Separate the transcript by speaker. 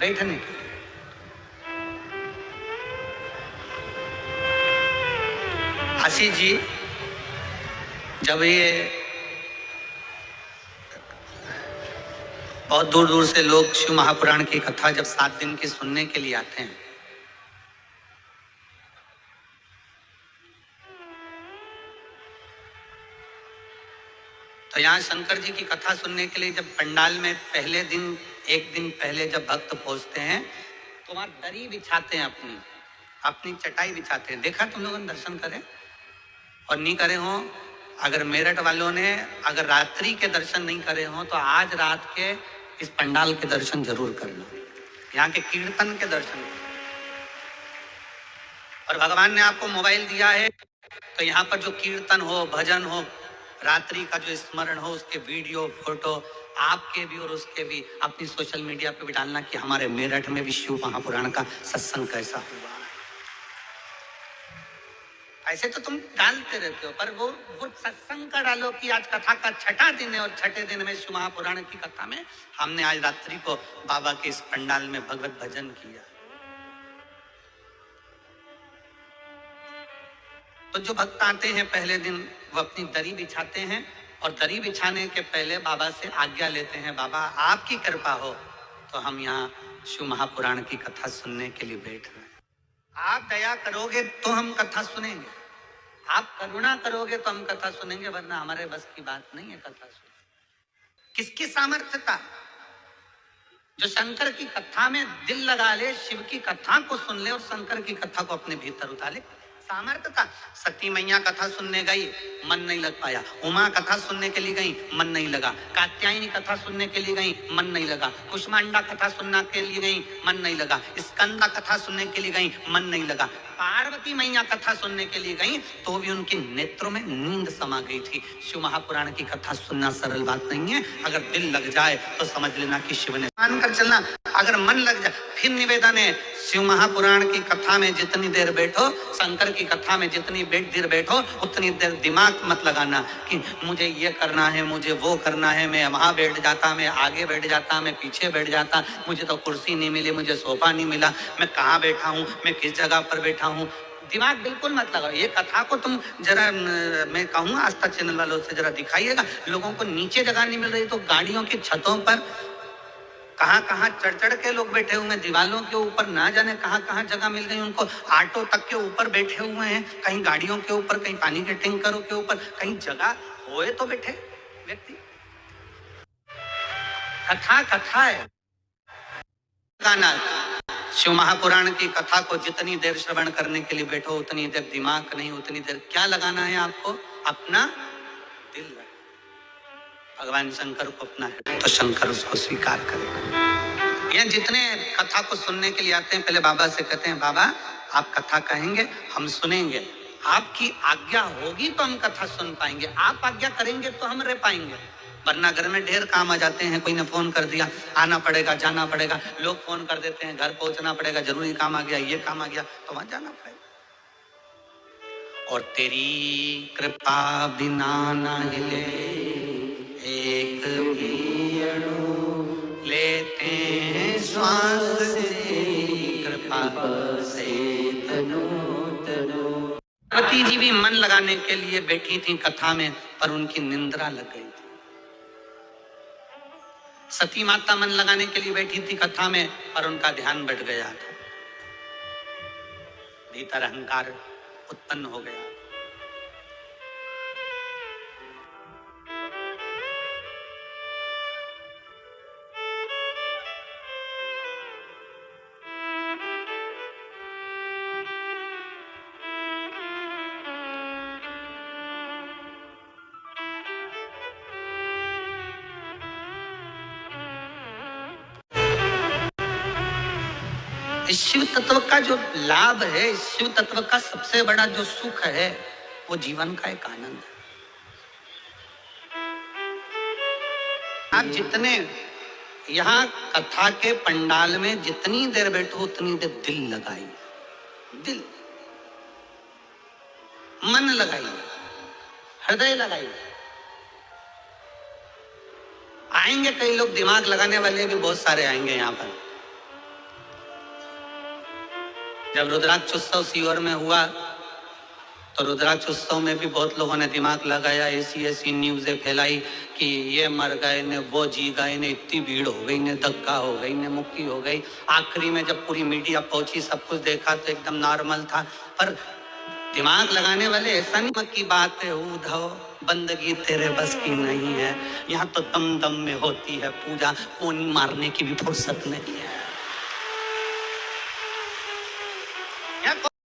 Speaker 1: बैठने के लिए। आशीष जी जब ये बहुत दूर दूर से लोग शिव महापुराण की कथा जब 7 दिन की सुनने के लिए आते हैं, तो यहाँ शंकर जी की कथा सुनने के लिए जब पंडाल में पहले दिन, एक दिन पहले जब भक्त पहुंचते हैं तो वहां दरी बिछाते हैं, अपनी चटाई बिछाते हैं। देखा तुम लोगों ने? दर्शन करें और नहीं करे हो, अगर मेरठ वालों ने अगर रात्रि के दर्शन नहीं करे हो तो आज रात के इस पंडाल के दर्शन जरूर करना, यहाँ के कीर्तन के दर्शन। और भगवान ने आपको मोबाइल दिया है तो यहाँ पर जो कीर्तन हो, भजन हो, रात्रि का जो स्मरण हो, उसके वीडियो फोटो आपके भी और उसके भी अपनी सोशल मीडिया पे भी डालना कि हमारे मेरठ में भी शिव महापुराण का सत्संग कैसा हुआ। ऐसे तो तुम डालते रहते हो, पर वो सत्संग का डालो कि आज कथा का 6ठा दिन है और 6ठे दिन में शिव महापुराण की कथा में हमने आज रात्रि को बाबा के इस पंडाल में भगवत भजन किया। तो जो भक्त आते हैं पहले दिन वो अपनी दरी बिछाते हैं और दरी बिछाने के पहले बाबा से आज्ञा लेते हैं, बाबा आपकी कृपा हो तो हम यहाँ शिव महापुराण की कथा सुनने के लिए बैठ रहे हैं। आप दया करोगे तो हम कथा सुनेंगे, आप करुणा करोगे तो हम कथा सुनेंगे, वरना हमारे बस की बात नहीं है कथा सुनने। किसकी सामर्थ्य था? जो शंकर की कथा में दिल लगा ले, शिव की कथा को सुन ले और शंकर की कथा को अपने भीतर उतार ले, सामर्थ्य था। सती मैया कथा सुनने गई, मन नहीं लग पाया। उमा कथा सुनने के लिए गई, मन नहीं लगा। कात्यायनी कथा सुनने के लिए गई, मन नहीं लगा। कुष्मांडा कथा सुनने के लिए गई, मन नहीं लगा। स्कंदा कथा सुनने के लिए गई, मन नहीं लगा। पार्वती मैया कथा सुनने के लिए गई तो भी उनके नेत्रों में नींद समा गई थी। शिव महापुराण की कथा सुनना सरल बात नहीं है। अगर दिल लग जाए तो समझ लेना कि शिव ने मानकर चलना, अगर मन लग जाए। फिर निवेदन है, शिव महापुराण की कथा में जितनी देर बैठो, शंकर की कथा में जितनी देर बैठो, उतनी देर दिमाग मत लगाना कि मुझे ये करना है, मुझे वो करना है, मैं वहां बैठ जाता, मैं आगे बैठ जाता, मैं पीछे बैठ जाता, मुझे तो कुर्सी नहीं मिली, मुझे सोफा नहीं मिला, मैं कहाँ बैठा हूँ, मैं किस जगह पर बैठा हूँ। दिमाग बिल्कुल मत लगाओ। ये कथा को तुम जरा, मैं कहूँगा आस्था चैनल वालों से जरा दिखाइएगा। लोगों को नीचे जगह नहीं मिल रही तो गाड़ियों की छतों पर कहाँ कहाँ चढ़ चढ़ के लोग बैठे हुए हैं, दीवालों के ऊपर ना जाने कहाँ कहाँ जगह मिल गई उनको। ऑटो तक के ऊपर बैठे हुए हैं, कहीं गाड़ियों के ऊपर, कहीं पानी के टैंकरों के ऊपर, कहीं जगह होए तो बैठे व्यक्ति। कथा कथा है। गाना शिव महापुराण की कथा को जितनी देर श्रवण करने के लिए बैठो, उतनी देर दिमाग नहीं, उतनी देर क्या लगाना है आपको? अपना दिल लगाना। भगवान शंकर को अपना है तो शंकर उसको स्वीकार करेगा। ये जितने कथा को सुनने के लिए आते हैं पहले बाबा से कहते हैं, बाबा आप कथा कहेंगे, हम सुनेंगे, आपकी आज्ञा होगी तो हम कथा सुन पाएंगे, आप आज्ञा करेंगे तो हम रह पाएंगे। वरना घर में ढेर काम आ जाते हैं, कोई ने फोन कर दिया, आना पड़ेगा, जाना पड़ेगा, लोग फोन कर देते हैं, घर पहुंचना पड़ेगा, जरूरी काम आ गया, ये काम आ गया, तो वहां जाना पड़ेगा। और तेरी कृपा बिना ना हिले एक भी अणु, लेते हैं श्वास तेरी कृपा से तनु तनु। पार्वती जी भी मन लगाने के लिए बैठी थी कथा में, पर उनकी निंद्रा लग गई थी। सती माता मन लगाने के लिए बैठी थी कथा में, पर उनका ध्यान बढ़ गया था, भीतर अहंकार उत्पन्न हो गया। शिव तत्व का जो लाभ है, शिव तत्व का सबसे बड़ा जो सुख है, वो जीवन का एक आनंद है। आप जितने यहाँ कथा के पंडाल में जितनी देर बैठो, उतनी देर दिल लगाइए, दिल मन लगाइए, हृदय लगाइए। आएंगे कई लोग, दिमाग लगाने वाले भी बहुत सारे आएंगे यहाँ पर, जब रुद्राक्ष उत्सव सीहोर में हुआ तो रुद्राक्ष उत्सव में भी बहुत लोगों ने दिमाग लगाया, ऐसी ऐसी न्यूज़ें फैलाई कि ये मर गए ने, वो जी गए ने, इतनी भीड़ हो गई ने, धक्का हो गई ने, मुक्की हो गई। आखिरी में जब पूरी मीडिया पहुंची, सब कुछ देखा तो एकदम नॉर्मल था। पर दिमाग लगाने वाले ऐसा नहीं की बात है, उधो बंदगी तेरे बस की नहीं है। यहाँ तो दम दम में होती है पूजा, कोनी मारने की भी फुर्सत नहीं है।